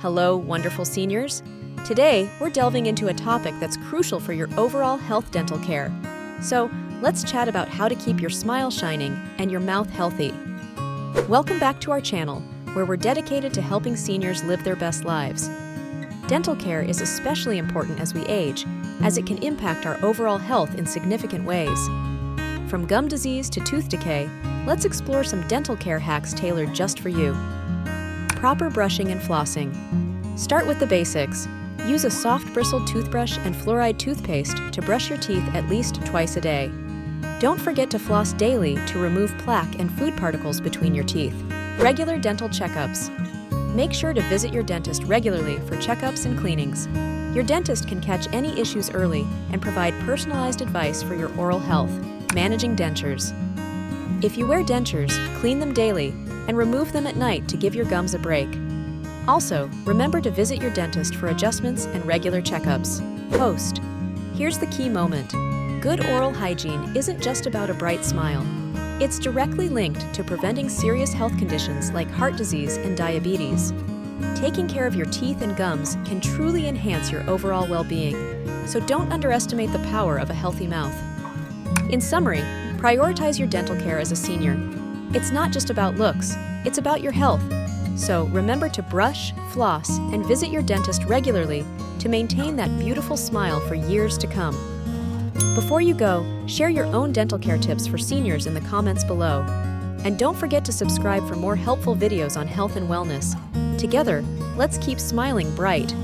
Hello, wonderful seniors. Today, we're delving into a topic that's crucial for your overall health dental care. So, let's chat about how to keep your smile shining and your mouth healthy. Welcome back to our channel, where we're dedicated to helping seniors live their best lives. Dental care is especially important as we age, as it can impact our overall health in significant ways. From gum disease to tooth decay, let's explore some dental care hacks tailored just for you. Proper brushing and flossing. Start with the basics. Use a soft bristled toothbrush and fluoride toothpaste to brush your teeth at least twice a day. Don't forget to floss daily to remove plaque and food particles between your teeth. Regular dental checkups. Make sure to visit your dentist regularly for checkups and cleanings. Your dentist can catch any issues early and provide personalized advice for your oral health. Managing dentures. If you wear dentures, clean them daily and remove them at night to give your gums a break. Also, remember to visit your dentist for adjustments and regular checkups. Post. Here's the key moment. Good oral hygiene isn't just about a bright smile. It's directly linked to preventing serious health conditions like heart disease and diabetes. Taking care of your teeth and gums can truly enhance your overall well-being, so don't underestimate the power of a healthy mouth. In summary, prioritize your dental care as a senior. It's not just about looks, it's about your health. So remember to brush, floss, and visit your dentist regularly to maintain that beautiful smile for years to come. Before you go, share your own dental care tips for seniors in the comments below. And don't forget to subscribe for more helpful videos on health and wellness. Together, let's keep smiling bright,